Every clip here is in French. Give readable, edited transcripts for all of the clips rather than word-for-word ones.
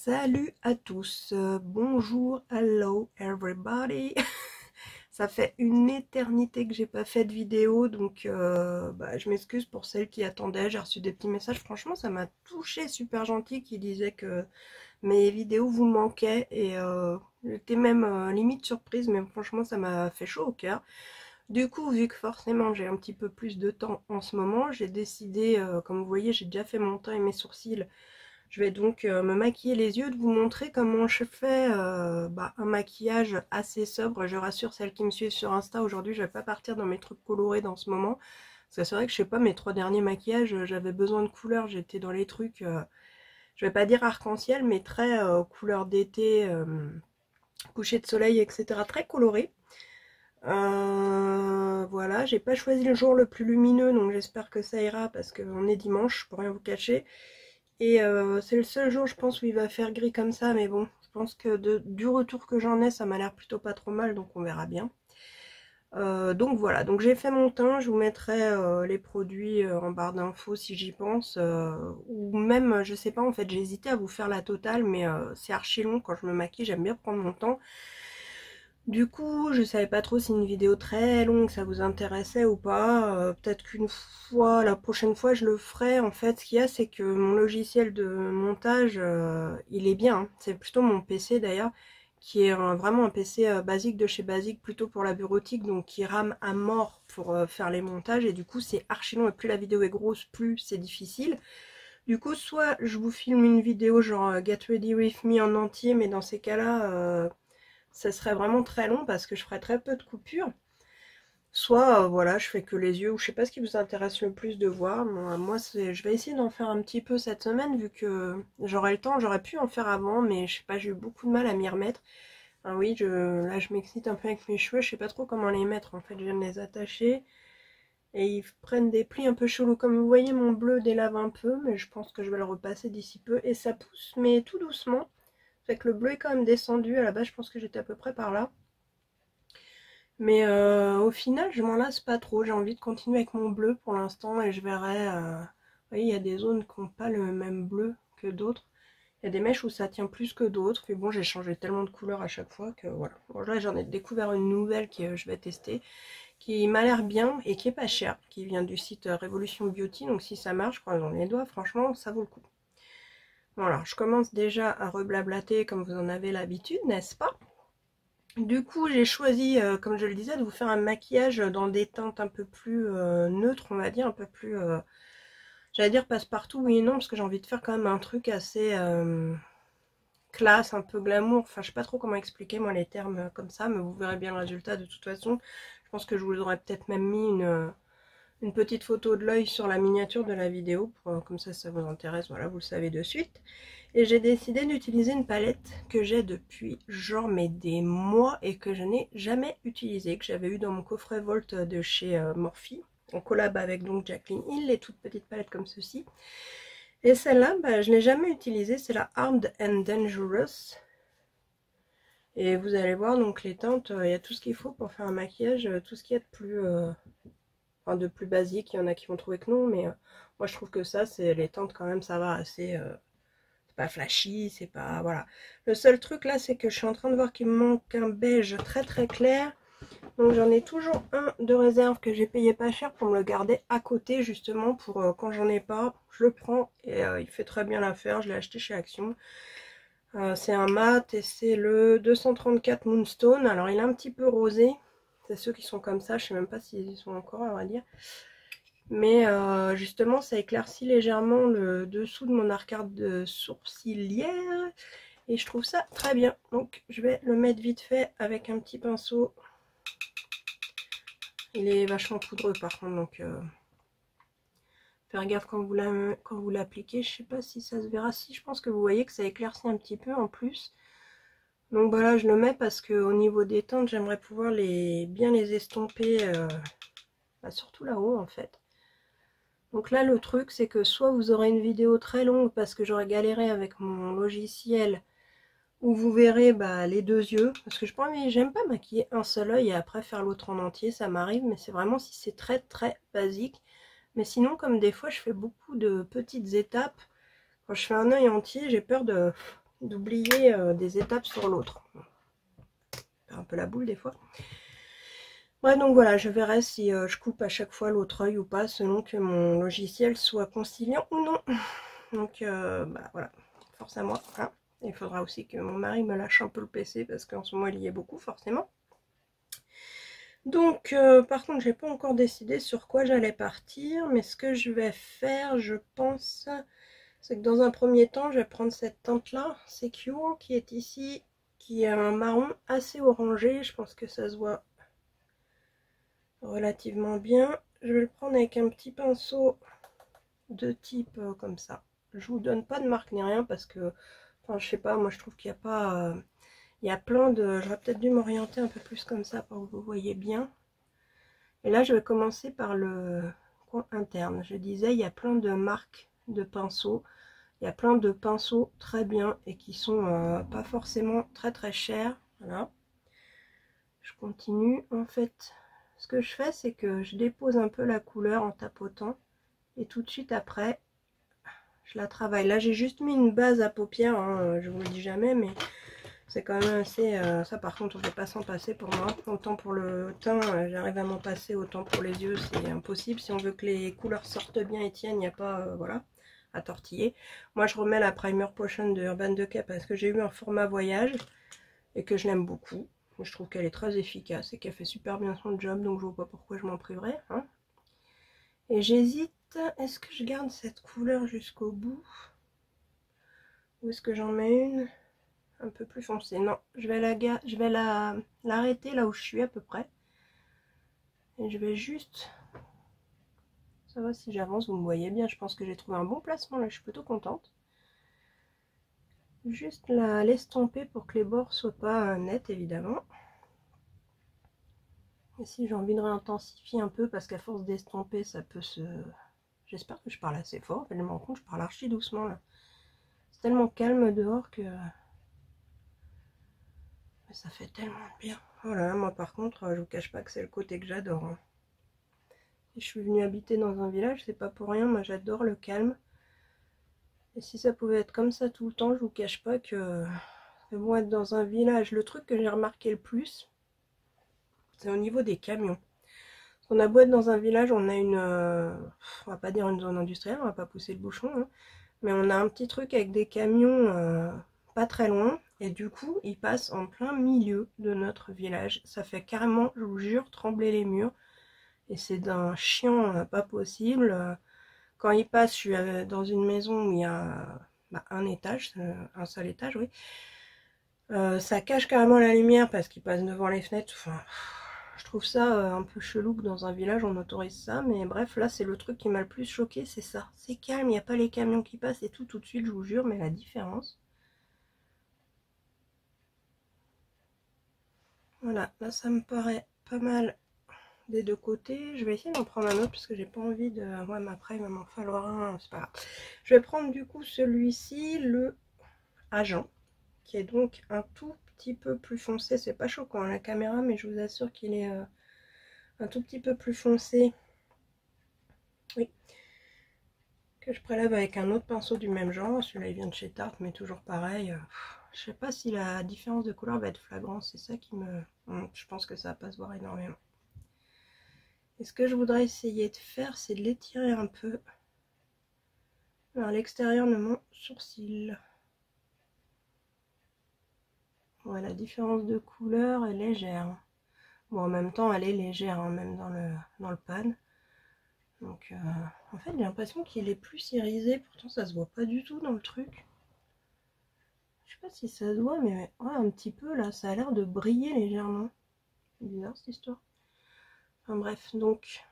Salut à tous, bonjour, hello everybody. Ça fait une éternité que j'ai pas fait de vidéo, donc je m'excuse pour celles qui attendaient. J'ai reçu des petits messages, franchement ça m'a touché, super gentil, qui disaient que mes vidéos vous manquaient et j'étais même limite surprise, mais franchement ça m'a fait chaud au cœur. Du coup, vu que forcément j'ai un petit peu plus de temps en ce moment, j'ai décidé, comme vous voyez, j'ai déjà fait mon teint et mes sourcils. Je vais donc me maquiller les yeux, de vous montrer comment je fais un maquillage assez sobre. Je rassure celles qui me suivent sur Insta, aujourd'hui je vais pas partir dans mes trucs colorés dans ce moment. Parce que c'est vrai que je sais pas, mes 3 derniers maquillages, j'avais besoin de couleurs, j'étais dans les trucs, je vais pas dire arc-en-ciel, mais très couleur d'été, coucher de soleil, etc. Très coloré. Voilà, j'ai pas choisi le jour le plus lumineux, donc j'espère que ça ira parce qu'on est dimanche, pour rien vous cacher. Et c'est le seul jour, je pense, où il va faire gris comme ça. Mais bon, je pense que du retour que j'en ai, ça m'a l'air plutôt pas trop mal. Donc on verra bien. Donc voilà, donc j'ai fait mon teint. Je vous mettrai les produits en barre d'infos si j'y pense. Ou même, je sais pas, en fait, j'ai hésité à vous faire la totale. Mais c'est archi long quand je me maquille. J'aime bien prendre mon temps. Du coup, je savais pas trop si une vidéo très longue ça vous intéressait ou pas. Peut-être qu'une fois, la prochaine fois, je le ferai. En fait, ce qu'il y a, c'est que mon logiciel de montage, il est bien, hein. C'est plutôt mon PC d'ailleurs, qui est vraiment un PC basique de chez Basique, plutôt pour la bureautique, donc qui rame à mort pour faire les montages. Et du coup, c'est archi long. Et plus la vidéo est grosse, plus c'est difficile. Du coup, soit je vous filme une vidéo genre Get Ready With Me en entier, mais dans ces cas-là, ça serait vraiment très long parce que je ferais très peu de coupures. Soit, voilà, je fais que les yeux, ou je sais pas ce qui vous intéresse le plus de voir. Moi je vais essayer d'en faire un petit peu cette semaine, vu que j'aurai le temps. J'aurais pu en faire avant, mais je sais pas, j'ai eu beaucoup de mal à m'y remettre. Ah oui, là je m'excite un peu avec mes cheveux, je sais pas trop comment les mettre. En fait, je viens de les attacher. Et ils prennent des plis un peu chelous. Comme vous voyez, mon bleu délave un peu, mais je pense que je vais le repasser d'ici peu. Et ça pousse, mais tout doucement. Fait que le bleu est quand même descendu. À la base, je pense que j'étais à peu près par là. Mais au final, je m'en lasse pas trop. J'ai envie de continuer avec mon bleu pour l'instant et je verrai. Vous voyez, il y a des zones qui n'ont pas le même bleu que d'autres. Il y a des mèches où ça tient plus que d'autres. Mais bon, j'ai changé tellement de couleurs à chaque fois que voilà. Bon, là, j'en ai découvert une nouvelle que je vais tester, qui m'a l'air bien et qui est pas chère, qui vient du site Révolution Beauty. Donc si ça marche, croisons les doigts, franchement, ça vaut le coup. Voilà, je commence déjà à reblablater comme vous en avez l'habitude, n'est-ce pas? Du coup, j'ai choisi, comme je le disais, de vous faire un maquillage dans des teintes un peu plus neutres, on va dire, un peu plus, j'allais dire passe-partout, oui et non, parce que j'ai envie de faire quand même un truc assez classe, un peu glamour. Enfin, je sais pas trop comment expliquer, moi, les termes comme ça, mais vous verrez bien le résultat de toute façon. Je pense que je vous aurais peut-être même mis une petite photo de l'œil sur la miniature de la vidéo, pour, comme ça vous intéresse, voilà, vous le savez de suite. Et j'ai décidé d'utiliser une palette que j'ai depuis genre mais des mois et que je n'ai jamais utilisée, que j'avais eu dans mon coffret Volt de chez Morphe, en collab avec donc Jacqueline Hill, les toutes petites palettes comme ceci. Et celle-là, je ne l'ai jamais utilisée, c'est la Armed and Dangerous. Et vous allez voir, donc les teintes, il y a tout ce qu'il faut pour faire un maquillage, tout ce qu'il y a de plus... Enfin, de plus basique, il y en a qui vont trouver que non, mais moi je trouve que ça, c'est les teintes quand même, ça va assez... c'est pas flashy, c'est pas... Voilà. Le seul truc là, c'est que je suis en train de voir qu'il me manque un beige très très clair. Donc j'en ai toujours un de réserve que j'ai payé pas cher pour me le garder à côté, justement, pour quand j'en ai pas, je le prends et il fait très bien l'affaire. Je l'ai acheté chez Action. C'est un mat et c'est le 234 Moonstone. Alors il est un petit peu rosé. C'est ceux qui sont comme ça, je sais même pas s'ils sont encore, à vrai dire. Mais justement, ça éclaircit légèrement le dessous de mon arcade sourcilière. Et je trouve ça très bien. Donc je vais le mettre vite fait avec un petit pinceau. Il est vachement poudreux par contre, donc faire gaffe quand vous l'appliquez. Je sais pas si ça se verra. Si, je pense que vous voyez que ça éclaircit un petit peu en plus. Donc voilà, je le mets parce que au niveau des teintes, j'aimerais pouvoir bien les estomper, surtout là-haut en fait. Donc là, le truc, c'est que soit vous aurez une vidéo très longue parce que j'aurais galéré avec mon logiciel, où vous verrez les deux yeux. Parce que j'aime pas maquiller un seul œil et après faire l'autre en entier, ça m'arrive, mais c'est vraiment si c'est très très basique. Mais sinon, comme des fois, je fais beaucoup de petites étapes, quand je fais un œil entier, j'ai peur d'oublier des étapes sur l'autre. Un peu la boule des fois. Ouais, donc voilà, je verrai si je coupe à chaque fois l'autre œil ou pas, selon que mon logiciel soit conciliant ou non. Donc bah voilà, force à moi. Hein. Il faudra aussi que mon mari me lâche un peu le PC, parce qu'en ce moment il y est beaucoup forcément. Donc par contre j'ai pas encore décidé sur quoi j'allais partir, mais ce que je vais faire, je pense, c'est que dans un premier temps je vais prendre cette teinte là, Secure, qui est ici, qui est un marron assez orangé. Je pense que ça se voit relativement bien. Je vais le prendre avec un petit pinceau de type comme ça. Je vous donne pas de marque ni rien, parce que, enfin je sais pas, moi je trouve qu'il n'y a pas... il y a plein de... J'aurais peut-être dû m'orienter un peu plus comme ça pour que vous voyez bien. Et là je vais commencer par le coin interne. Je disais, il y a plein de marques de pinceaux. Il y a plein de pinceaux très bien et qui sont pas forcément très très chers. Voilà. Je continue. En fait, ce que je fais, c'est que je dépose un peu la couleur en tapotant. Et tout de suite après, je la travaille. Là, j'ai juste mis une base à paupières. Hein, je vous le dis jamais, mais c'est quand même assez... ça, par contre, on ne peut pas s'en passer pour moi. Autant pour le teint, j'arrive à m'en passer. Autant pour les yeux, c'est impossible. Si on veut que les couleurs sortent bien et tiennent, il n'y a pas... voilà. À tortiller. Moi je remets la Primer Potion de Urban Decay parce que j'ai eu un format voyage et que je l'aime beaucoup. Je trouve qu'elle est très efficace et qu'elle fait super bien son job, donc je vois pas pourquoi je m'en priverais. Hein. Et j'hésite, est-ce que je garde cette couleur jusqu'au bout ou est-ce que j'en mets une un peu plus foncée? Non, je vais l'arrêter là où je suis à peu près. Et je vais juste... Ça va, si j'avance, vous me voyez bien. Je pense que j'ai trouvé un bon placement là, je suis plutôt contente. Juste l'estomper pour que les bords soient pas nets, évidemment. Et si j'ai envie de réintensifier un peu, parce qu'à force d'estomper, ça peut se... J'espère que je parle assez fort. En fait, je me rends compte, je parle archi doucement là. C'est tellement calme dehors que... Mais ça fait tellement de bien. Voilà, moi par contre, je vous cache pas que c'est le côté que j'adore. Hein. Et je suis venue habiter dans un village, c'est pas pour rien, moi j'adore le calme. Et si ça pouvait être comme ça tout le temps, je vous cache pas que... C'est bon être dans un village. Le truc que j'ai remarqué le plus, c'est au niveau des camions. On a beau être dans un village, on a une... on va pas dire une zone industrielle, on va pas pousser le bouchon, hein, mais on a un petit truc avec des camions pas très loin, et du coup, ils passent en plein milieu de notre village. Ça fait carrément, je vous jure, trembler les murs, et c'est d'un chiant pas possible. Quand ils passent, je suis dans une maison où il y a un étage, un seul étage, oui. Ça cache carrément la lumière parce qu'ils passent devant les fenêtres, enfin... Je trouve ça un peu chelou que dans un village on autorise ça, mais bref, là c'est le truc qui m'a le plus choqué, c'est ça. C'est calme, il n'y a pas les camions qui passent et tout de suite, je vous jure, mais la différence. Voilà, là ça me paraît pas mal des deux côtés. Je vais essayer d'en prendre un autre parce que j'ai pas envie de... Ouais, mais après il va m'en falloir un, c'est pas grave. Je vais prendre du coup celui-ci, le Agent, qui est donc un tout petit peu plus foncé. C'est pas choquant à la caméra, mais je vous assure qu'il est un tout petit peu plus foncé. Oui. Que je prélève avec un autre pinceau du même genre. Celui-là il vient de chez Tarte, mais toujours pareil. Je sais pas si la différence de couleur va être flagrante, c'est ça qui me... Je pense que ça va pas se voir énormément. Et ce que je voudrais essayer de faire, c'est de l'étirer un peu vers l'extérieur de mon sourcil. Ouais, la différence de couleur est légère. Bon, en même temps, elle est légère, hein, même dans le pan. Donc, en fait, j'ai l'impression qu'il est plus irisé. Pourtant, ça se voit pas du tout dans le truc. Je sais pas si ça se voit, mais ouais, un petit peu là, ça a l'air de briller légèrement. C'est bizarre cette histoire. Enfin bref, donc,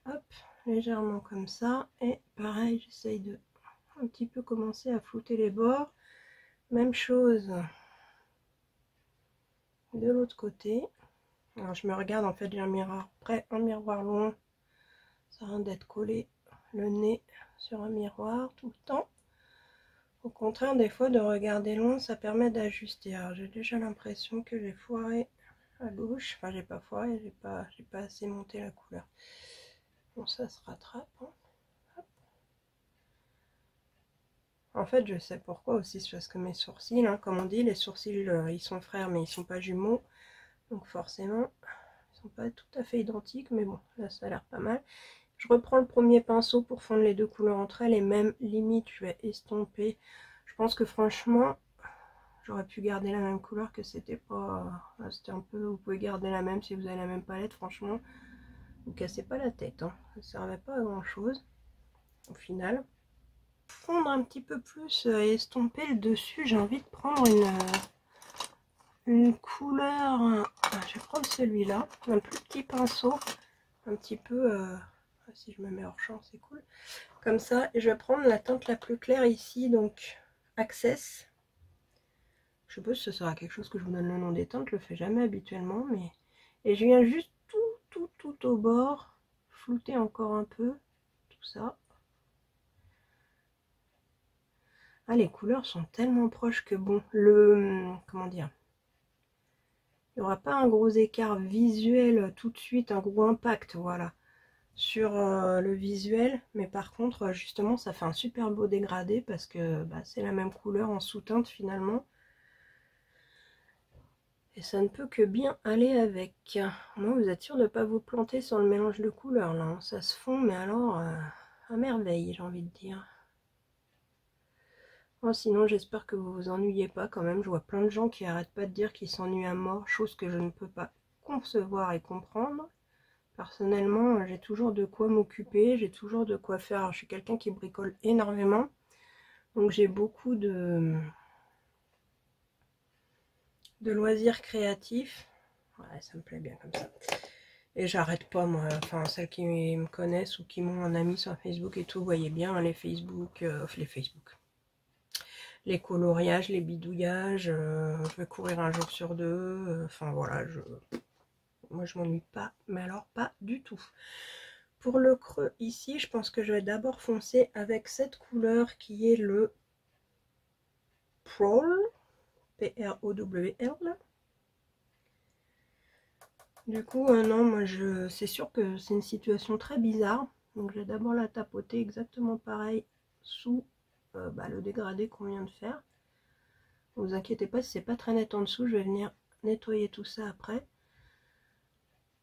hop, légèrement comme ça. Et pareil, j'essaye de un petit peu commencer à flouter les bords. Même chose de l'autre côté. Alors je me regarde, en fait j'ai un miroir près, un miroir loin. Ça rien d'être collé le nez sur un miroir tout le temps. Au contraire, des fois de regarder loin, ça permet d'ajuster. Alors j'ai déjà l'impression que j'ai foiré à gauche. Enfin j'ai pas foiré, j'ai pas assez monté la couleur. Bon, ça se rattrape. Hein. En fait, je sais pourquoi aussi, c'est parce que mes sourcils, hein, comme on dit, les sourcils, ils sont frères, mais ils sont pas jumeaux. Donc forcément, ils sont pas tout à fait identiques, mais bon, là, ça a l'air pas mal. Je reprends le premier pinceau pour fondre les deux couleurs entre elles, et même limite, je vais estomper. Je pense que franchement, j'aurais pu garder la même couleur, que c'était pas... C'était un peu... Vous pouvez garder la même si vous avez la même palette, franchement. Vous cassez pas la tête, hein. Ça servait pas à grand chose, au final. Fondre un petit peu plus et estomper le dessus, j'ai envie de prendre une couleur, je vais prendre celui-là, un plus petit pinceau, un petit peu, si je me mets hors champ c'est cool, comme ça, et je vais prendre la teinte la plus claire ici, donc Access. Je suppose que ce sera quelque chose que je vous donne le nom des teintes, je le fais jamais habituellement, mais... Et je viens juste tout au bord, flouter encore un peu, tout ça. Ah, les couleurs sont tellement proches que bon, comment dire, il n'y aura pas un gros écart visuel tout de suite, un gros impact, voilà, sur le visuel, mais par contre, justement, ça fait un super beau dégradé parce que bah, c'est la même couleur en sous-teinte finalement. Et ça ne peut que bien aller avec. Moi, vous êtes sûr de ne pas vous planter sur le mélange de couleurs, là, hein. Ça se fond, mais alors, à merveille, j'ai envie de dire. Oh, sinon, j'espère que vous vous ennuyez pas quand même. Je vois plein de gens qui arrêtent pas de dire qu'ils s'ennuient à mort, chose que je ne peux pas concevoir et comprendre. Personnellement, j'ai toujours de quoi m'occuper, j'ai toujours de quoi faire. Alors, je suis quelqu'un qui bricole énormément, donc j'ai beaucoup de loisirs créatifs. Ouais, ça me plaît bien comme ça. Et j'arrête pas, moi. Enfin, celles qui me connaissent ou qui m'ont un ami sur Facebook et tout, vous voyez bien les Facebook, les coloriages, les bidouillages, je vais courir un jour sur deux, enfin voilà, moi je m'ennuie pas, mais alors pas du tout. Pour le creux ici, je pense que je vais d'abord foncer avec cette couleur qui est le Prowl, P-R-O-W-L. Du coup, non, moi c'est sûr que c'est une situation très bizarre, donc je vais d'abord la tapoter exactement pareil sous le dégradé qu'on vient de faire. Ne vous inquiétez pas si c'est pas très net en dessous, je vais venir nettoyer tout ça après.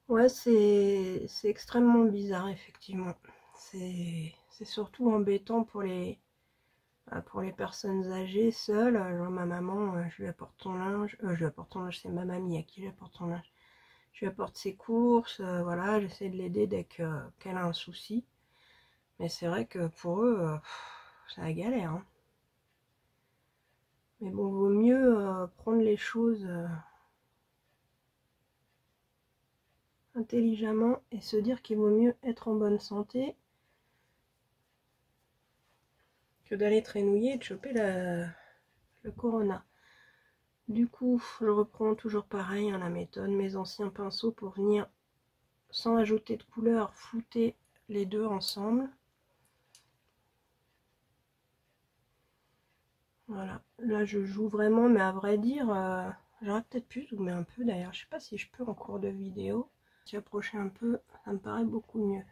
Ouais, c'est extrêmement bizarre, effectivement. C'est surtout embêtant pour les personnes âgées, seules. Genre ma maman, je lui apporte son linge. Je lui apporte son linge, c'est ma mamie à qui je lui apporte son linge. Je lui apporte ses courses, voilà, j'essaie de l'aider dès qu'elle a un souci. Mais c'est vrai que pour eux, c'est la galère, hein. Mais bon, vaut mieux prendre les choses intelligemment et se dire qu'il vaut mieux être en bonne santé que d'aller traînouiller et de choper le corona. Du coup, je reprends toujours pareil, hein, la méthode, mes anciens pinceaux pour venir, sans ajouter de couleur, flouter les deux ensemble. Voilà, là je joue vraiment, mais à vrai dire, j'aurais peut-être pu zoomer un peu d'ailleurs, je sais pas si je peux en cours de vidéo. Si approcher un peu, ça me paraît beaucoup mieux.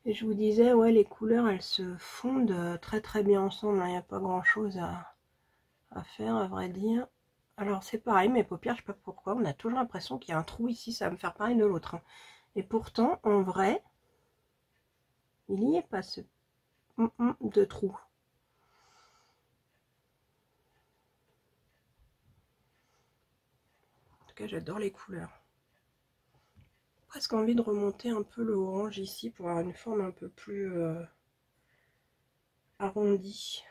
Et je vous disais, ouais, les couleurs elles se fondent très bien ensemble, il n'y a pas grand chose à faire à vrai dire. Alors c'est pareil, mes paupières, je sais pas pourquoi, on a toujours l'impression qu'il y a un trou ici, ça va me faire pareil de l'autre, hein. Et pourtant, en vrai, il n'y est pas ce de trou. En tout cas, j'adore les couleurs. Presque envie de remonter un peu le orange ici pour avoir une forme un peu plus arrondie.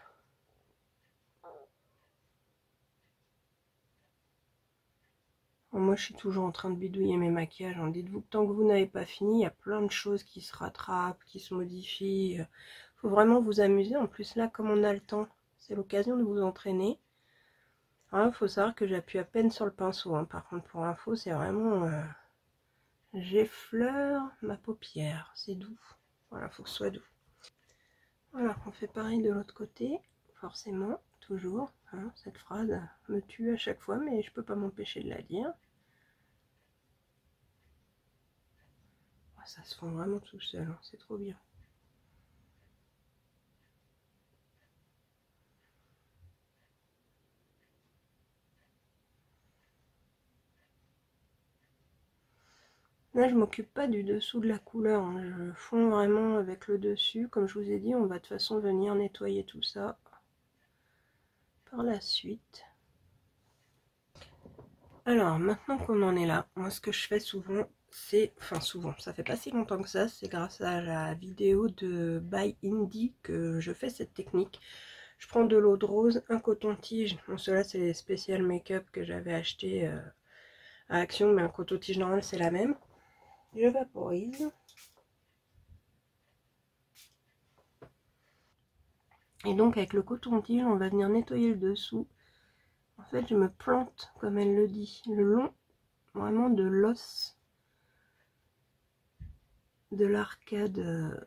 Alors moi, je suis toujours en train de bidouiller mes maquillages. Dites-vous que tant que vous n'avez pas fini, il y a plein de choses qui se rattrapent, qui se modifient. Il faut vraiment vous amuser. En plus, là, comme on a le temps, c'est l'occasion de vous entraîner. Il faut savoir que j'appuie à peine sur le pinceau, hein. Par contre, pour info, c'est vraiment... j'effleure ma paupière. C'est doux. Voilà, faut que ce soit doux. Voilà, on fait pareil de l'autre côté. Forcément, toujours. Hein, cette phrase me tue à chaque fois, mais je peux pas m'empêcher de la dire. Ça se fond vraiment tout seul, hein, c'est trop bien. Là, je m'occupe pas du dessous de la couleur, hein. Je fonds vraiment avec le dessus. Comme je vous ai dit, on va de toute façon venir nettoyer tout ça par la suite. Alors, maintenant qu'on en est là, moi ce que je fais souvent, c'est... Enfin souvent, ça fait pas si longtemps que ça, c'est grâce à la vidéo de By Indie que je fais cette technique. Je prends de l'eau de rose, un coton-tige. Bon, ceux-là, c'est les spécial make-up que j'avais acheté à Action, mais un coton-tige normal, c'est la même. Je vaporise. Et donc, avec le coton-tige, on va venir nettoyer le dessous. En fait, je me plante, comme elle le dit, le long, vraiment de l'os de l'arcade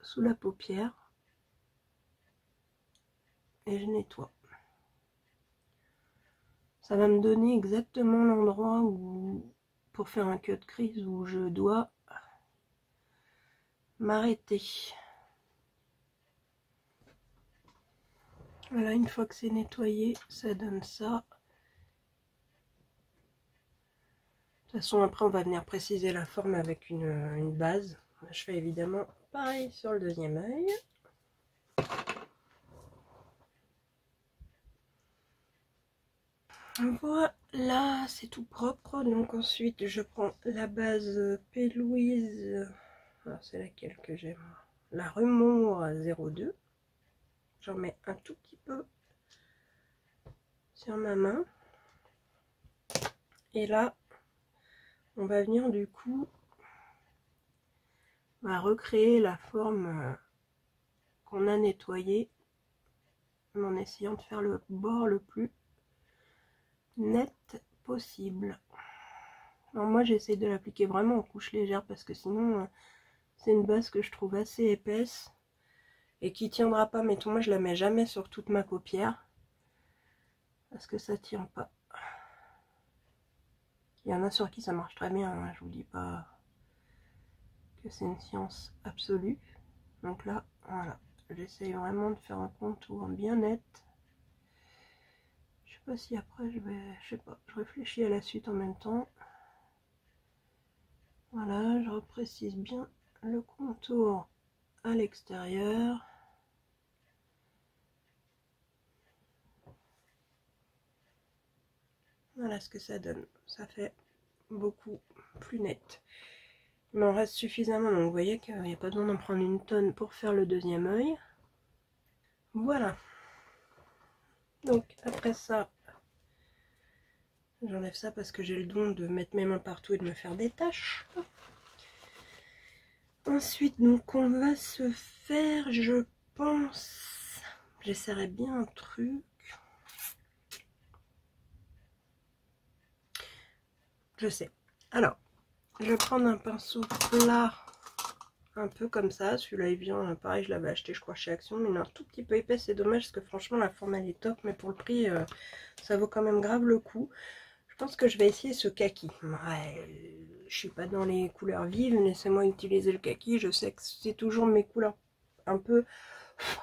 sous la paupière. Et je nettoie. Ça va me donner exactement l'endroit où, pour faire un cut crease, où je dois m'arrêter. Voilà, une fois que c'est nettoyé, ça donne ça. De toute façon, après, on va venir préciser la forme avec une base. Je fais évidemment pareil sur le deuxième œil. Voilà, c'est tout propre. Donc ensuite, je prends la base P. Louise. C'est laquelle que j'aime? La Rumour 02. J'en mets un tout petit peu sur ma main. Et là, on va venir du coup recréer la forme qu'on a nettoyée en essayant de faire le bord le plus net possible. Alors moi j'essaie de l'appliquer vraiment en couche légère parce que sinon c'est une base que je trouve assez épaisse et qui tiendra pas. Mettons, moi je la mets jamais sur toute ma paupière parce que ça tient pas. Il y en a sur qui ça marche très bien, hein. Je vous dis pas que c'est une science absolue. Donc là, voilà, j'essaye vraiment de faire un contour bien net. Je sais pas si après je vais, je sais pas, je réfléchis à la suite en même temps. Voilà, je reprécise bien le contour à l'extérieur. Voilà ce que ça donne. Ça fait beaucoup plus net. Il m'en reste suffisamment, donc vous voyez qu'il n'y a pas besoin d'en prendre une tonne pour faire le deuxième œil. Voilà. Donc après ça, j'enlève ça parce que j'ai le don de mettre mes mains partout et de me faire des taches. Ensuite, donc on va se faire, je pense, j'essaierai bien un truc. Je sais. Alors, je vais prendre un pinceau plat, un peu comme ça. Celui-là, il vient, pareil, je l'avais acheté, je crois, chez Action, mais il est un tout petit peu épais. C'est dommage parce que franchement, la forme, elle est top, mais pour le prix, ça vaut quand même grave le coup. Je pense que je vais essayer ce kaki. Ouais, je suis pas dans les couleurs vives, laissez-moi utiliser le kaki. Je sais que c'est toujours mes couleurs un peu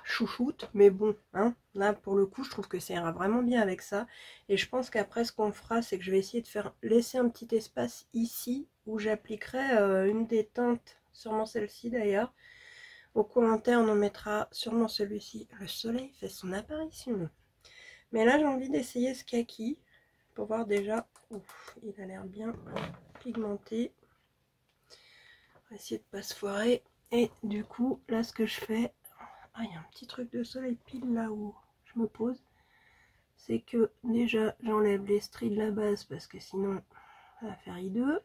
chouchoute, mais bon, hein, là pour le coup je trouve que ça ira vraiment bien avec ça. Et je pense qu'après ce qu'on fera, c'est que je vais essayer de faire laisser un petit espace ici où j'appliquerai une des teintes, sûrement celle-ci d'ailleurs. Au coin interne on mettra sûrement celui-ci. Le soleil fait son apparition, mais là j'ai envie d'essayer ce kaki pour voir déjà. Ouf, il a l'air bien pigmenté. On va essayer de pas se foirer. Et du coup là ce que je fais, ah, il y a un petit truc de soleil pile là où je me pose. C'est que déjà j'enlève les stries de la base parce que sinon ça va faire hideux.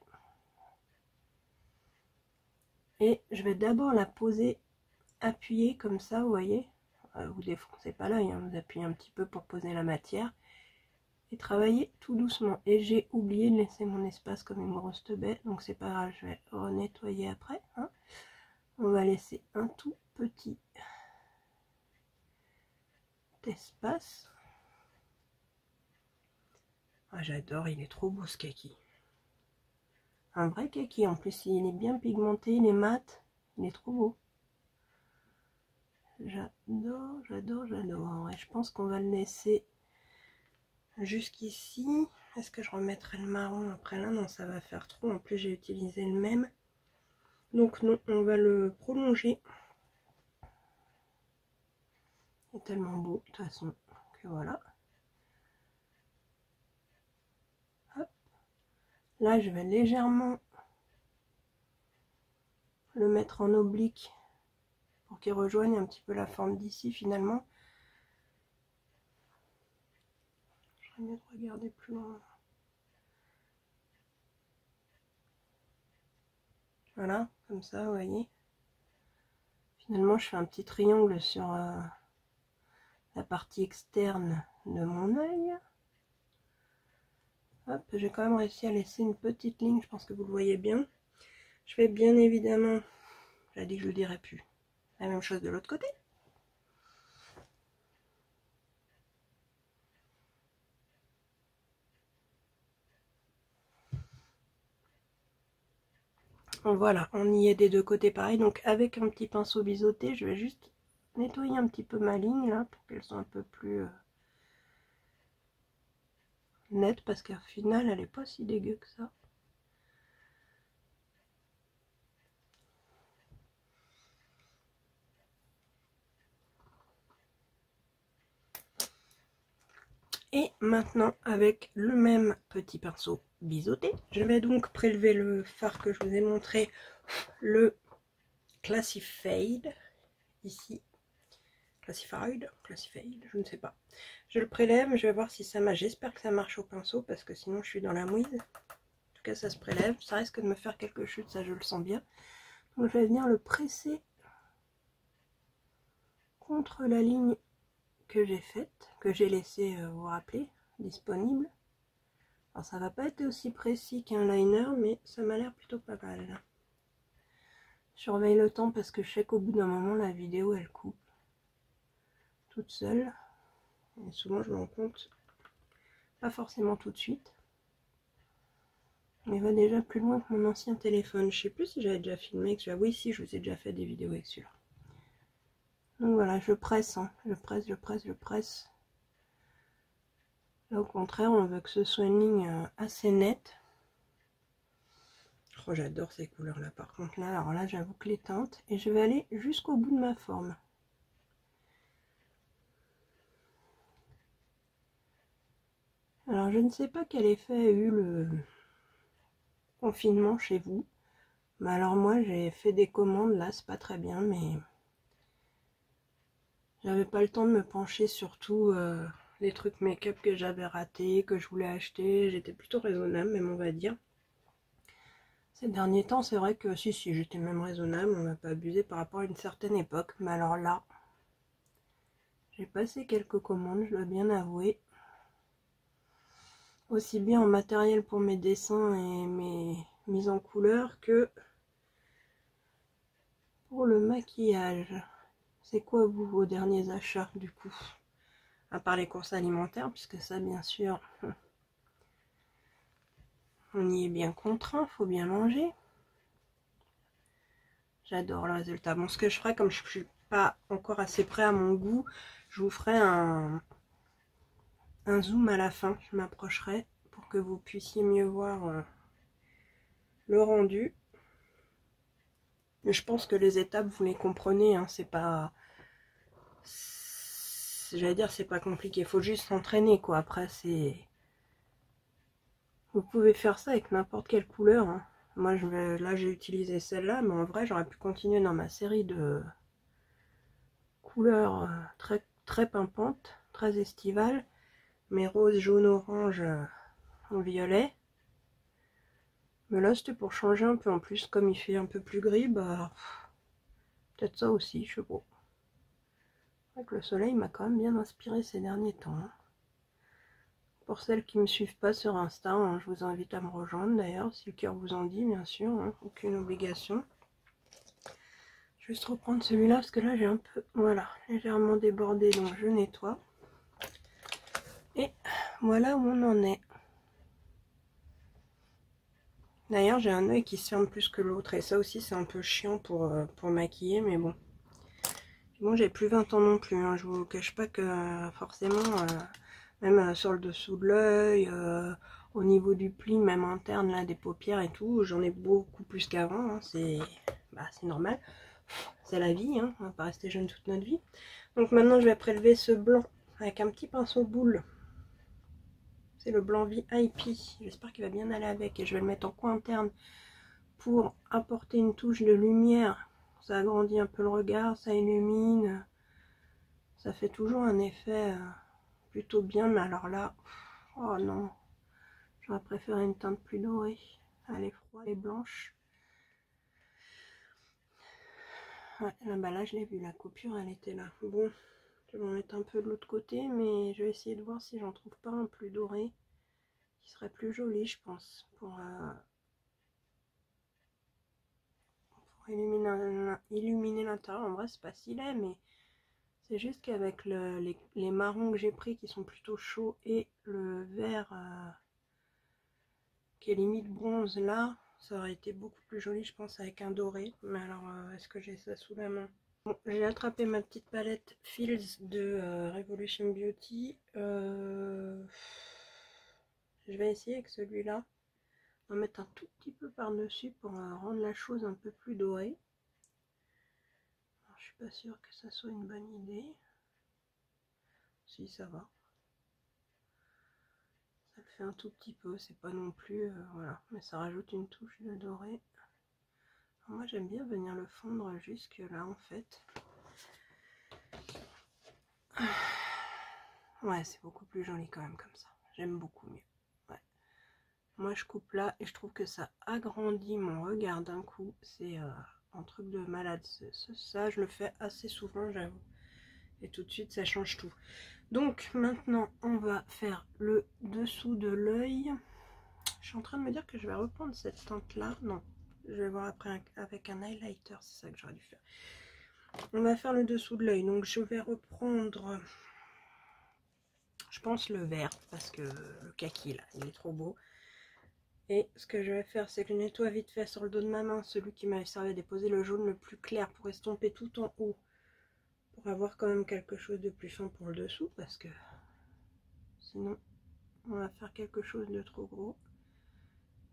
Et je vais d'abord la poser appuyée comme ça, vous voyez. Vous défoncez pas l'œil, hein, vous appuyez un petit peu pour poser la matière. Et travailler tout doucement. Et j'ai oublié de laisser mon espace comme une grosse teubée. Donc c'est pas grave, je vais renettoyer après. Hein. On va laisser un tout petit espace. Ah, j'adore, il est trop beau ce kaki. Un vrai kaki, en plus il est bien pigmenté, il est mat, il est trop beau. J'adore, j'adore, j'adore. Ouais, je pense qu'on va le laisser jusqu'ici. Est-ce que je remettrai le marron après là? Non, ça va faire trop. En plus, j'ai utilisé le même. Donc non, on va le prolonger. C'est tellement beau, de toute façon, que voilà. Hop. Là, je vais légèrement le mettre en oblique pour qu'il rejoigne un petit peu la forme d'ici finalement. J'aurais mieux de regarder plus loin. Voilà, comme ça, vous voyez. Finalement, je fais un petit triangle sur la partie externe de mon œil. Hop, j'ai quand même réussi à laisser une petite ligne, je pense que vous le voyez bien. Je vais bien évidemment, j'ai dit que je le dirais plus, la même chose de l'autre côté. Voilà, on y est des deux côtés pareil. Donc avec un petit pinceau biseauté, je vais juste nettoyer un petit peu ma ligne là, pour qu'elle soit un peu plus nette, parce qu'au final, elle est pas si dégueu que ça. Et maintenant, avec le même petit pinceau biseauté, je vais donc prélever le fard que je vous ai montré, le Classified, ici. Classified, je ne sais pas. Je le prélève, je vais voir si ça marche. J'espère que ça marche au pinceau, parce que sinon je suis dans la mouise. En tout cas, ça se prélève. Ça risque de me faire quelques chutes, ça je le sens bien. Donc je vais venir le presser contre la ligne que j'ai faite, que j'ai laissé, vous vous rappelez, disponible. Alors ça va pas être aussi précis qu'un liner, mais ça m'a l'air plutôt pas mal. Je surveille le temps parce que je sais qu'au bout d'un moment la vidéo elle coupe toute seule. Et souvent je me rends compte, pas forcément tout de suite. Mais il va déjà plus loin que mon ancien téléphone. Je sais plus si j'avais déjà filmé avec celui-là. Oui, si, je vous ai déjà fait des vidéos avec celui-là. Donc voilà, je presse, hein. Je presse. Là, au contraire, on veut que ce soit une ligne assez nette. Oh, j'adore ces couleurs-là, par contre. Là, alors là, j'avoue que les teintes. Et je vais aller jusqu'au bout de ma forme. Alors, je ne sais pas quel effet a eu le confinement chez vous. Mais alors, moi, j'ai fait des commandes. Là, c'est pas très bien, mais j'avais pas le temps de me pencher sur tout les trucs make-up que j'avais ratés, que je voulais acheter. J'étais plutôt raisonnable, même on va dire. Ces derniers temps, c'est vrai que si, j'étais même raisonnable, on n'a pas abusé par rapport à une certaine époque. Mais alors là, j'ai passé quelques commandes, je dois bien avouer. Aussi bien en matériel pour mes dessins et mes mises en couleur que pour le maquillage. C'est quoi vous, vos derniers achats du coup? À part les courses alimentaires, puisque ça bien sûr, on y est bien contraint, faut bien manger. J'adore le résultat. Bon, ce que je ferai, comme je suis pas encore assez près à mon goût, je vous ferai un zoom à la fin. Je m'approcherai pour que vous puissiez mieux voir le rendu. Mais je pense que les étapes, vous les comprenez, hein, c'est pas... J'allais dire, c'est pas compliqué, il faut juste s'entraîner, quoi. Après, c'est... Vous pouvez faire ça avec n'importe quelle couleur, hein. Moi, là, j'ai utilisé celle-là, mais en vrai, j'aurais pu continuer dans ma série de couleurs très, très pimpantes, très estivales. Mes roses, jaune, orange, violet. Mais là, c'était pour changer un peu. En plus, comme il fait un peu plus gris, bah... peut-être ça aussi, je sais pas. Avec le soleil m'a quand même bien inspiré ces derniers temps, hein. Pour celles qui ne me suivent pas sur Insta, hein, je vous invite à me rejoindre d'ailleurs, si le cœur vous en dit, bien sûr, hein, aucune obligation. Je vais juste reprendre celui-là parce que là j'ai un peu, voilà, légèrement débordé, donc je nettoie. Et voilà où on en est. D'ailleurs j'ai un œil qui se ferme plus que l'autre et ça aussi c'est un peu chiant pour maquiller, mais bon. Bon, j'ai plus 20 ans non plus, hein, je vous cache pas que forcément... même sur le dessous de l'œil, Au niveau du pli, même interne, là, des paupières et tout, j'en ai beaucoup plus qu'avant. Hein. C'est normal. C'est la vie, hein. On va pas rester jeune toute notre vie. Donc maintenant, je vais prélever ce blanc avec un petit pinceau boule. C'est le blanc VIP. J'espère qu'il va bien aller avec. Et je vais le mettre en coin interne pour apporter une touche de lumière. Ça agrandit un peu le regard, ça illumine. Ça fait toujours un effet plutôt bien. Mais alors là, oh non. J'aurais préféré une teinte plus dorée. Elle est froide et blanche. Ouais, là, là je l'ai vu, la coupure elle était là. Bon, je vais en mettre un peu de l'autre côté, mais je vais essayer de voir si j'en trouve pas un plus doré. Qui serait plus joli, je pense, pour illuminer l'intérieur. En vrai, c'est pas si laid, mais c'est juste qu'avec les marrons que j'ai pris qui sont plutôt chauds et le vert qui est limite bronze là, ça aurait été beaucoup plus joli, je pense, avec un doré. Mais alors, est-ce que j'ai ça sous la main? Bon, j'ai attrapé ma petite palette Fields de Revolution Beauty. Je vais essayer avec celui-là. On va mettre un tout petit peu par-dessus pour rendre la chose un peu plus dorée. Alors, je suis pas sûre que ça soit une bonne idée. Si, ça va. Ça le fait un tout petit peu, c'est pas non plus... voilà, mais ça rajoute une touche de doré. Alors, moi, j'aime bien venir le fondre jusque là, en fait. Ouais, c'est beaucoup plus joli quand même comme ça. J'aime beaucoup mieux. Ouais. Moi, je coupe là et je trouve que ça agrandit mon regard d'un coup. C'est un truc de malade. Ça, je le fais assez souvent, j'avoue. Et tout de suite, ça change tout. Donc, maintenant, on va faire le dessous de l'œil. Je suis en train de me dire que je vais reprendre cette teinte-là. Non, je vais voir après avec un highlighter. C'est ça que j'aurais dû faire. On va faire le dessous de l'œil. Donc, je vais reprendre... Je pense le vert, parce que le kaki là, il est trop beau. Et ce que je vais faire, c'est que je nettoie vite fait sur le dos de ma main celui qui m'avait servi à déposer le jaune le plus clair pour estomper tout en haut. Pour avoir quand même quelque chose de plus fin pour le dessous, parce que sinon on va faire quelque chose de trop gros.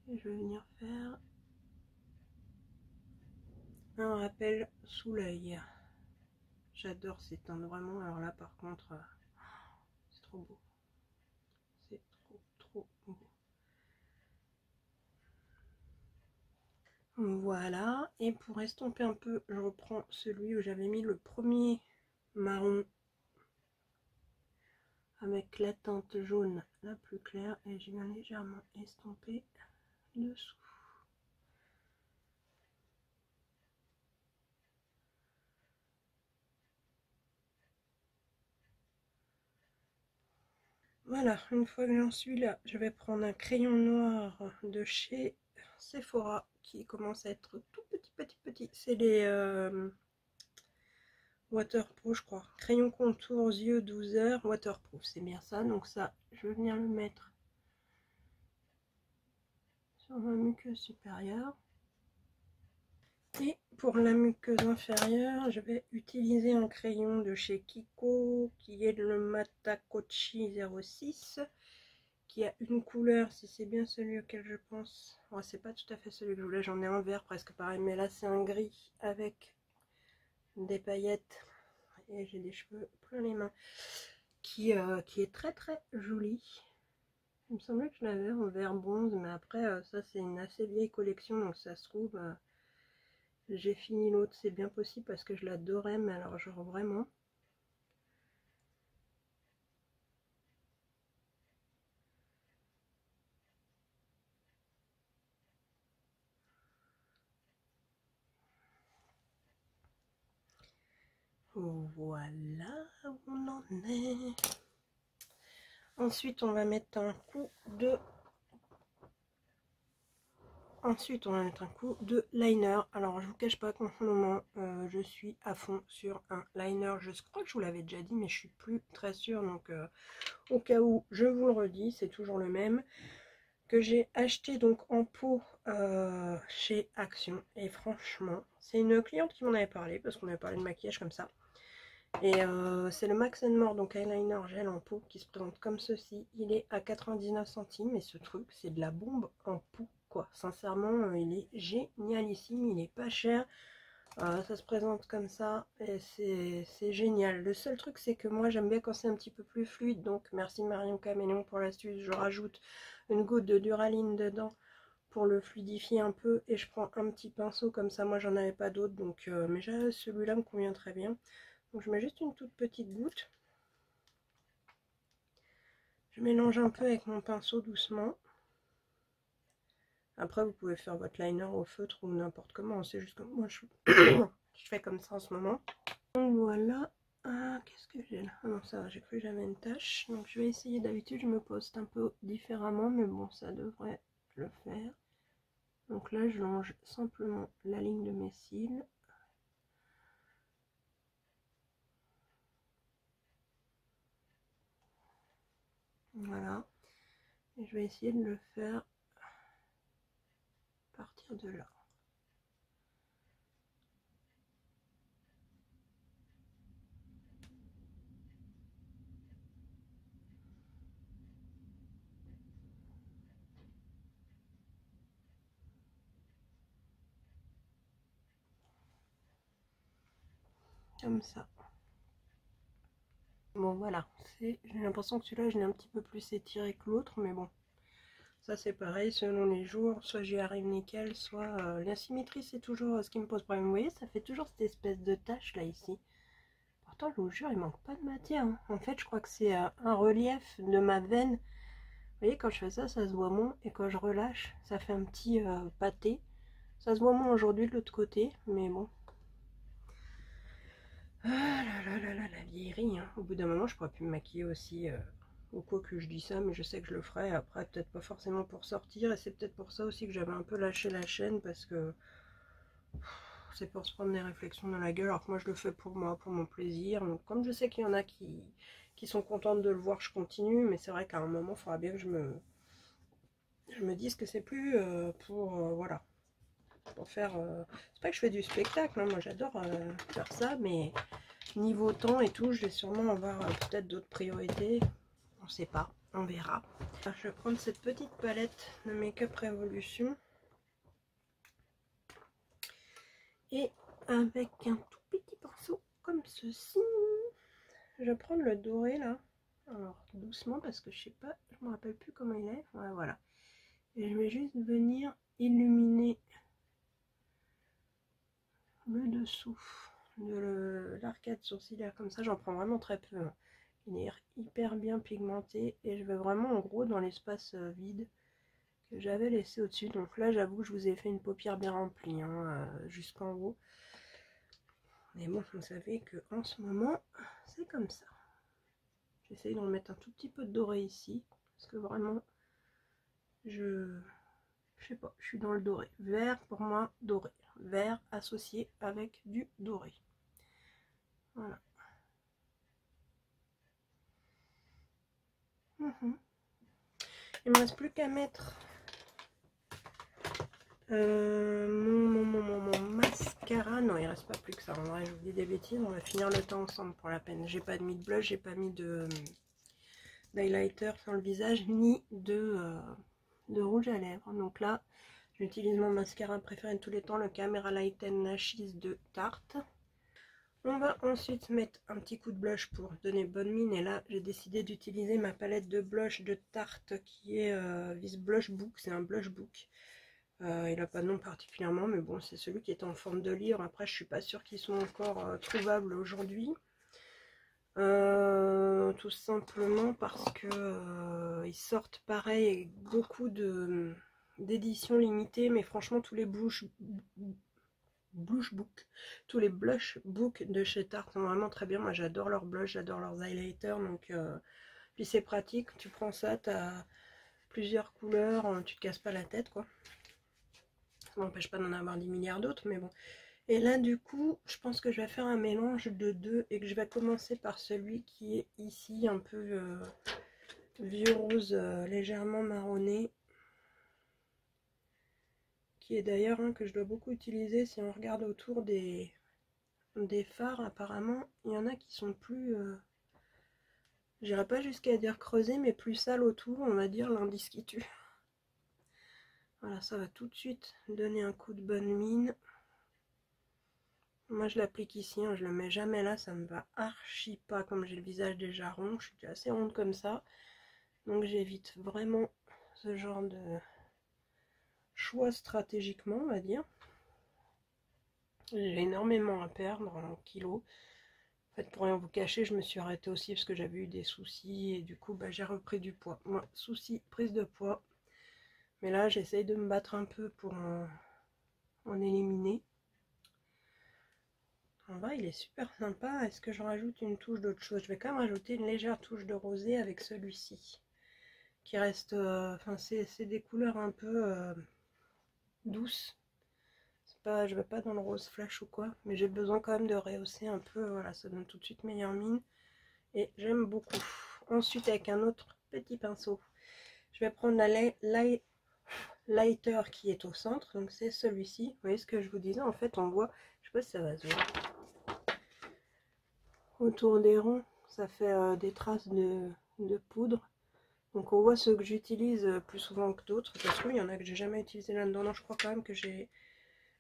Et je vais venir faire un rappel sous l'œil. J'adore ces teintes vraiment, alors là par contre, c'est trop beau. C'est trop beau. Voilà, et pour estomper un peu, je reprends celui où j'avais mis le premier marron avec la teinte jaune la plus claire et je viens légèrement estomper dessous. Voilà, une fois que j'en suis là, je vais prendre un crayon noir de chez Sephora qui commence à être tout petit. C'est les waterproof, je crois. Crayon contour yeux 12 heures, waterproof, c'est bien ça. Donc ça, je vais venir le mettre sur ma muqueuse supérieure. Et pour la muqueuse inférieure, je vais utiliser un crayon de chez Kiko qui est le Matakochi 06 qui a une couleur, si c'est bien celui auquel je pense. Ouais, c'est pas tout à fait celui que je voulais, j'en ai un vert presque pareil, mais là c'est un gris avec des paillettes et j'ai des cheveux plein les mains qui est très joli. Il me semblait que je l'avais en vert bronze, mais après ça c'est une assez vieille collection, donc ça se trouve j'ai fini l'autre, c'est bien possible parce que je l'adorais, mais alors genre vraiment. Voilà où on en est. Ensuite, on va mettre un coup de... Ensuite, on va mettre un coup de liner. Alors, je vous cache pas qu'en ce moment, je suis à fond sur un liner. Je crois que je vous l'avais déjà dit, mais je suis plus très sûre. Donc, au cas où, je vous le redis, c'est toujours le même. Que j'ai acheté donc en pot chez Action. Et franchement, c'est une cliente qui m'en avait parlé, parce qu'on avait parlé de maquillage comme ça. Et c'est le Max More, donc eyeliner gel en peau, qui se présente comme ceci. Il est à 99 centimes et ce truc, c'est de la bombe en peau, quoi. Sincèrement, il est génialissime, il est pas cher. Ça se présente comme ça et c'est génial. Le seul truc, c'est que moi, j'aime bien quand c'est un petit peu plus fluide. Donc, merci Marion Caméléon pour l'astuce. Je rajoute une goutte de Duraline dedans pour le fluidifier un peu et je prends un petit pinceau comme ça. Moi, j'en avais pas d'autre, donc mais celui-là me convient très bien. Donc je mets juste une toute petite goutte. Je mélange un peu avec mon pinceau doucement. Après vous pouvez faire votre liner au feutre ou n'importe comment. C'est juste comme moi je fais comme ça en ce moment. Donc voilà. Ah, qu'est-ce que j'ai là? Ah non, ça va, j'ai cru que j'avais une tache. Donc je vais essayer, d'habitude je me poste un peu différemment, mais bon, ça devrait le faire. Donc là je longe simplement la ligne de mes cils. Voilà. Et je vais essayer de le faire à partir de là. Comme ça. Bon voilà, j'ai l'impression que celui-là je l'ai un petit peu plus étiré que l'autre, mais bon, ça c'est pareil selon les jours, soit j'y arrive nickel, soit l'asymétrie c'est toujours ce qui me pose problème. Vous voyez, ça fait toujours cette espèce de tache là ici. Pourtant je vous jure, il manque pas de matière, hein. En fait je crois que c'est un relief de ma veine. Vous voyez, quand je fais ça, ça se voit moins, et quand je relâche, ça fait un petit pâté. Ça se voit moins aujourd'hui de l'autre côté, mais bon. Ah là là là là, la vieillerie, hein. Au bout d'un moment, je pourrais plus me maquiller aussi. Ou quoi que je dis ça, mais je sais que je le ferai. Après, peut-être pas forcément pour sortir. Et c'est peut-être pour ça aussi que j'avais un peu lâché la chaîne. Parce que c'est pour se prendre des réflexions dans la gueule. Alors que moi, je le fais pour moi, pour mon plaisir. Donc, comme je sais qu'il y en a qui sont contentes de le voir, je continue. Mais c'est vrai qu'à un moment, il faudra bien que je me dise que c'est plus pour... voilà. Pour faire... c'est pas que je fais du spectacle. Hein. Moi, j'adore faire ça. Mais... niveau temps et tout, je vais sûrement avoir peut-être d'autres priorités. On sait pas, on verra. Alors, je vais prendre cette petite palette de Make-up Révolution. Et avec un tout petit pinceau comme ceci, je vais prendre le doré là. Alors doucement parce que je sais pas, je me rappelle plus comment il est. Ouais, voilà. Et je vais juste venir illuminer le dessous de l'arcade sourcilière comme ça. J'en prends vraiment très peu. Hein. Il est hyper bien pigmenté et je vais vraiment en gros dans l'espace vide que j'avais laissé au-dessus. Donc là j'avoue que je vous ai fait une paupière bien remplie hein, jusqu'en haut. Mais bon, vous savez que en ce moment c'est comme ça. J'essaye d'en mettre un tout petit peu de doré ici parce que vraiment je sais pas, je suis dans le doré. Vert pour moi, doré. Vert associé avec du doré. Voilà. Il me reste plus qu'à mettre mon mascara. Non, il reste pas plus que ça. En vrai, je vous dis des bêtises. On va finir le temps ensemble pour la peine. J'ai pas mis de blush, j'ai pas mis d'highlighter sur le visage, ni de rouge à lèvres. Donc là, j'utilise mon mascara préféré de tous les temps, le Camera Lighten Lashes de Tarte. On va ensuite mettre un petit coup de blush pour donner bonne mine. Et là, j'ai décidé d'utiliser ma palette de blush de Tarte qui est This Blush Book. C'est un blush book. Il n'a pas de nom particulièrement, mais bon, c'est celui qui est en forme de livre. Après, je suis pas sûre qu'ils sont encore trouvables aujourd'hui. Tout simplement parce que ils sortent pareil avec beaucoup d'éditions limitées, mais franchement, tous les blush book, tous les blush book de chez Tarte sont vraiment très bien. Moi, j'adore leurs blush, j'adore leurs highlighters, donc puis c'est pratique. Tu prends ça, tu as plusieurs couleurs, tu te casses pas la tête, quoi. Ça m'empêche pas d'en avoir 10 milliards d'autres, mais bon. Et là, du coup, je pense que je vais faire un mélange de deux et que je vais commencer par celui qui est ici, un peu vieux rose, légèrement marronné. Qui est d'ailleurs un que je dois beaucoup utiliser si on regarde autour des des fards, apparemment, il y en a qui sont plus... j'irais pas jusqu'à dire creusés, mais plus sales autour, on va dire l'indice qui tue. Voilà, ça va tout de suite donner un coup de bonne mine. Moi je l'applique ici, hein, je le mets jamais là, ça me va archi pas comme j'ai le visage déjà rond, je suis déjà assez ronde comme ça. Donc j'évite vraiment ce genre de choix stratégiquement, on va dire. J'ai énormément à perdre en kilos. En fait, pour rien vous cacher, je me suis arrêtée aussi parce que j'avais eu des soucis et du coup, bah, j'ai repris du poids. Moi, souci, prise de poids. Mais là, j'essaye de me battre un peu pour en éliminer. En bas, il est super sympa. Est-ce que je rajoute une touche d'autre chose? Je vais quand même rajouter une légère touche de rosé avec celui-ci. Qui reste... Enfin, c'est des couleurs un peu douces. Pas, je vais pas dans le rose flash ou quoi, mais j'ai besoin quand même de rehausser un peu, voilà, ça donne tout de suite meilleure mine, et j'aime beaucoup. Ensuite, avec un autre petit pinceau, je vais prendre la lighter qui est au centre, donc c'est celui-ci. Vous voyez ce que je vous disais, en fait, on voit, je sais pas si ça va se voir, autour des ronds, ça fait des traces de poudre. Donc on voit ceux que j'utilise plus souvent que d'autres. Ça se trouve, il y en a que j'ai jamais utilisé là-dedans. Non, je crois quand même que j'ai...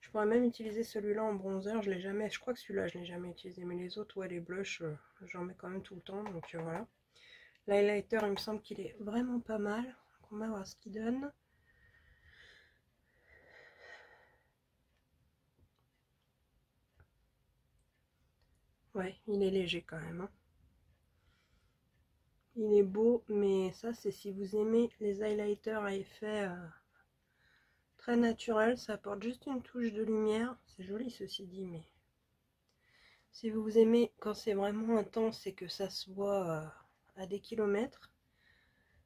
Je pourrais même utiliser celui-là en bronzer, je l'ai jamais, je crois que celui-là je l'ai jamais utilisé, mais les autres, ouais, les blushs, j'en mets quand même tout le temps, donc voilà. L'highlighter, il me semble qu'il est vraiment pas mal, donc on va voir ce qu'il donne. Ouais, il est léger quand même, hein. Il est beau, mais ça c'est si vous aimez les highlighters à effet très naturel, ça apporte juste une touche de lumière, c'est joli ceci dit, mais... Si vous aimez quand c'est vraiment intense et que ça se voit à des kilomètres,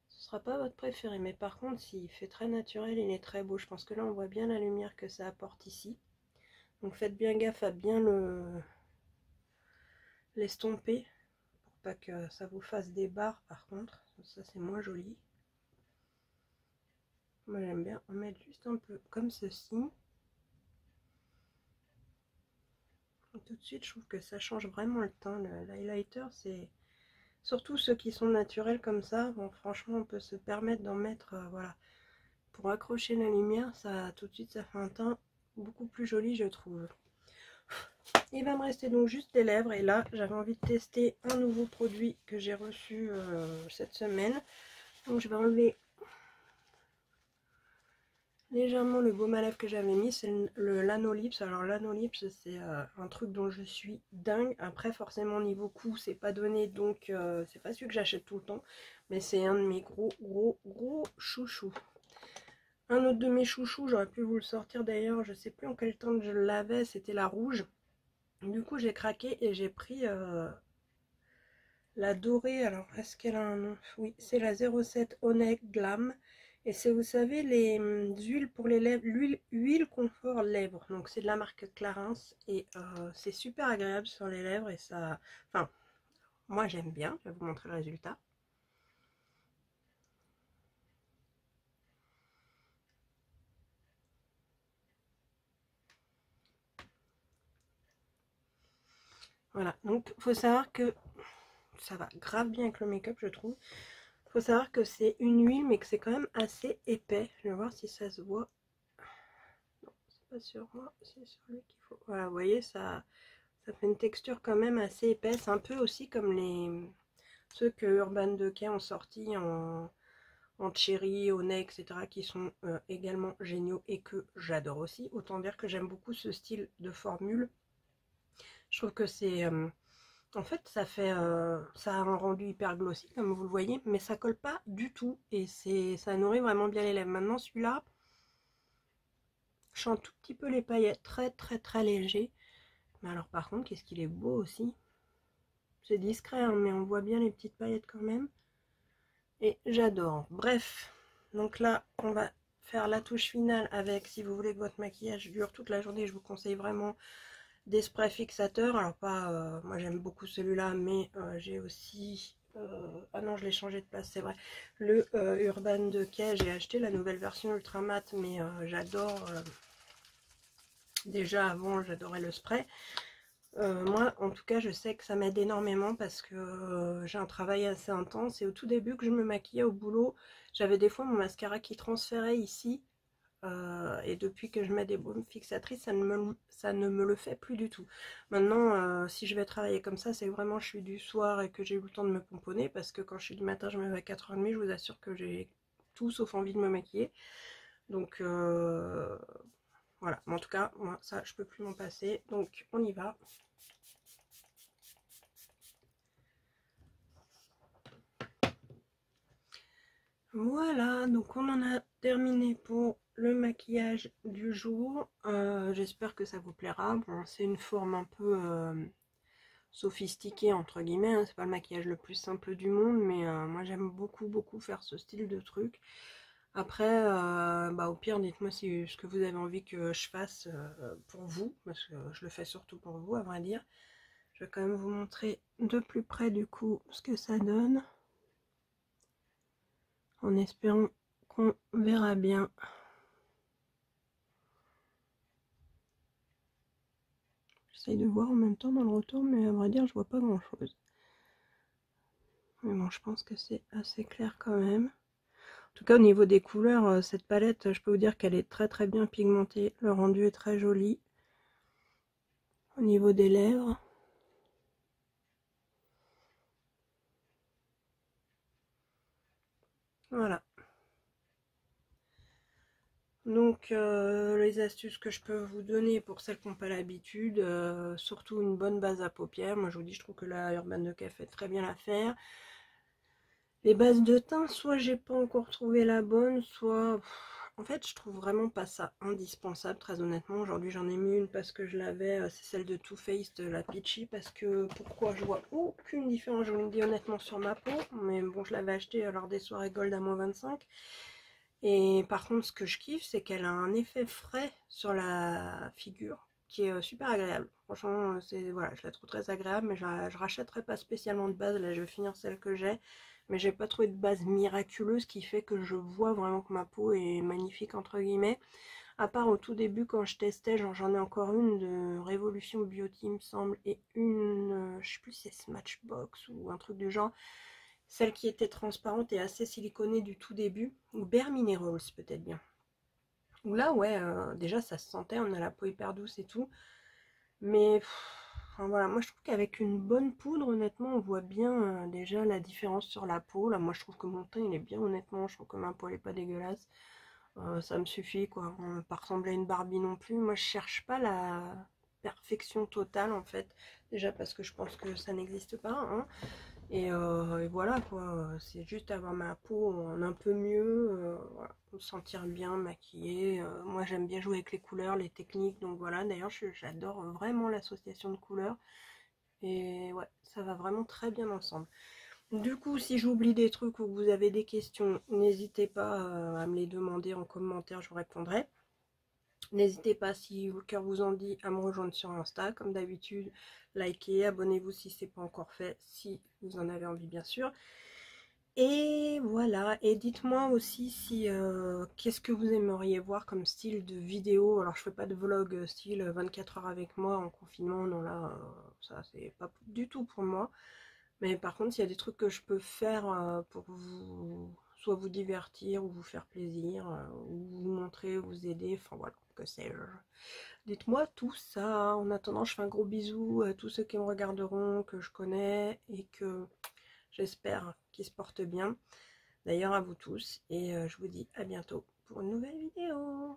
ce sera pas votre préféré. Mais par contre, s'il fait très naturel, il est très beau. Je pense que là, on voit bien la lumière que ça apporte ici. Donc faites bien gaffe à bien l'estomper pour pas que ça vous fasse des barres par contre. Ça, c'est moins joli. Moi, j'aime bien en mettre juste un peu comme ceci. Et tout de suite, je trouve que ça change vraiment le teint. L'highlighter, c'est... Surtout ceux qui sont naturels comme ça, bon, franchement, on peut se permettre d'en mettre, voilà. Pour accrocher la lumière, ça tout de suite, ça fait un teint beaucoup plus joli, je trouve. Il va me rester donc juste les lèvres. Et là, j'avais envie de tester un nouveau produit que j'ai reçu cette semaine. Donc, je vais enlever légèrement le baume à lèvres que j'avais mis. C'est le Lanolips. Alors, Lanolips, c'est un truc dont je suis dingue. Après, forcément, niveau coût, c'est pas donné. Donc, c'est pas celui que j'achète tout le temps. Mais c'est un de mes gros chouchous. Un autre de mes chouchous, j'aurais pu vous le sortir d'ailleurs, je sais plus en quel temps je l'avais, c'était la rouge. Du coup j'ai craqué et j'ai pris la dorée. Alors est-ce qu'elle a un nom? Oui, c'est la 07 Honey Glam. Et c'est, vous savez, les huiles pour les lèvres, huile confort lèvres. Donc c'est de la marque Clarins et c'est super agréable sur les lèvres et ça... Enfin, moi j'aime bien, je vais vous montrer le résultat. Voilà, donc faut savoir que ça va grave bien avec le make-up, je trouve. Faut savoir que c'est une huile, mais que c'est quand même assez épais. Je vais voir si ça se voit. Non, c'est pas sur moi, c'est sur lui qu'il faut. Voilà, vous voyez, ça fait une texture quand même assez épaisse. Un peu aussi comme ceux que Urban Decay ont sortis en cherry, au nez, etc. qui sont également géniaux et que j'adore aussi. Autant dire que j'aime beaucoup ce style de formule. Je trouve que c'est... en fait, ça a un rendu hyper glossy, comme vous le voyez, mais ça colle pas du tout et ça nourrit vraiment bien les lèvres. Maintenant, celui-là, je sens un tout petit peu les paillettes, très léger. Mais alors, par contre, qu'est-ce qu'il est beau aussi. C'est discret, hein, mais on voit bien les petites paillettes quand même. Et j'adore. Bref, donc là, on va faire la touche finale avec, si vous voulez que votre maquillage dure toute la journée, je vous conseille vraiment des sprays fixateurs. Alors pas, moi j'aime beaucoup celui-là, mais j'ai aussi... ah non, je l'ai changé de place, c'est vrai. Le Urban Decay, j'ai acheté la nouvelle version ultra mat, mais j'adore... déjà avant, j'adorais le spray. Moi, en tout cas, je sais que ça m'aide énormément parce que j'ai un travail assez intense. Et au tout début que je me maquillais au boulot, j'avais des fois mon mascara qui transférait ici. Et depuis que je mets des baumes fixatrices, ça ne me le fait plus du tout. Maintenant, si je vais travailler comme ça, c'est vraiment je suis du soir et que j'ai eu le temps de me pomponner. Parce que quand je suis du matin, je me lève à 4h30, je vous assure que j'ai tout sauf envie de me maquiller. Donc voilà, mais en tout cas, moi, ça, je peux plus m'en passer. Donc on y va. Voilà, donc on en a terminé pour le maquillage du jour. J'espère que ça vous plaira. Bon, c'est une forme un peu sophistiquée entre guillemets, hein. C'est pas le maquillage le plus simple du monde, mais moi j'aime beaucoup faire ce style de truc. Après, bah, au pire, dites-moi si ce que vous avez envie que je fasse pour vous, parce que je le fais surtout pour vous, à vrai dire. Je vais quand même vous montrer de plus près du coup ce que ça donne, en espérant qu'on verra bien. J'essaye de voir en même temps dans le retour, mais à vrai dire, je vois pas grand chose. Mais bon, je pense que c'est assez clair quand même. En tout cas, au niveau des couleurs, cette palette, je peux vous dire qu'elle est très bien pigmentée. Le rendu est très joli. Au niveau des lèvres. Voilà. Donc, les astuces que je peux vous donner pour celles qui n'ont pas l'habitude, surtout une bonne base à paupières. Moi, je vous dis, je trouve que la Urban Decay fait très bien l'affaire. Les bases de teint, soit j'ai pas encore trouvé la bonne, soit... En fait, je trouve vraiment pas ça indispensable, très honnêtement. Aujourd'hui, j'en ai mis une parce que je l'avais, c'est celle de Too Faced, la Peachy, parce que pourquoi je vois aucune différence, je vous le dis honnêtement, sur ma peau. Mais bon, je l'avais acheté lors des soirées gold à -25. Et par contre, ce que je kiffe, c'est qu'elle a un effet frais sur la figure qui est super agréable. Franchement, voilà, je la trouve très agréable, mais je rachèterai pas spécialement de base. Là, je vais finir celle que j'ai, mais j'ai pas trouvé de base miraculeuse qui fait que je vois vraiment que ma peau est magnifique entre guillemets. À part au tout début quand je testais, j'en ai encore une de Révolution Beauty, il me semble, et une, je sais plus si c'est Smashbox ou un truc du genre. Celle qui était transparente et assez siliconée du tout début, ou Bare Minerals peut-être bien. Ou là, ouais, déjà ça se sentait, on a la peau hyper douce et tout. Mais enfin, voilà, moi je trouve qu'avec une bonne poudre, honnêtement, on voit bien déjà la différence sur la peau. Là, moi je trouve que mon teint il est bien, honnêtement, je trouve que ma peau elle est pas dégueulasse. Ça me suffit quoi, on va pas ressembler à une Barbie non plus. Moi je cherche pas la perfection totale en fait. Déjà parce que je pense que ça n'existe pas, hein. Et voilà quoi, c'est juste avoir ma peau en un peu mieux, voilà, me sentir bien maquillée. Moi j'aime bien jouer avec les couleurs, les techniques, donc voilà, d'ailleurs j'adore vraiment l'association de couleurs. Et ouais, ça va vraiment très bien ensemble. Du coup, si j'oublie des trucs ou que vous avez des questions, n'hésitez pas à me les demander en commentaire, je vous répondrai. N'hésitez pas, si le cœur vous en dit, à me rejoindre sur Insta. Comme d'habitude, likez, abonnez-vous si ce n'est pas encore fait, si vous en avez envie bien sûr. Et voilà, et dites-moi aussi si qu'est-ce que vous aimeriez voir comme style de vidéo. Alors je fais pas de vlog style 24 heures avec moi en confinement, non là, ça c'est pas du tout pour moi. Mais par contre, s'il y a des trucs que je peux faire pour vous, soit vous divertir ou vous faire plaisir, ou vous montrer, vous aider, enfin voilà, que sais-je. Dites-moi tout ça. En attendant, je fais un gros bisou à tous ceux qui me regarderont, que je connais et que j'espère qu'ils se portent bien. D'ailleurs, à vous tous. Et je vous dis à bientôt pour une nouvelle vidéo.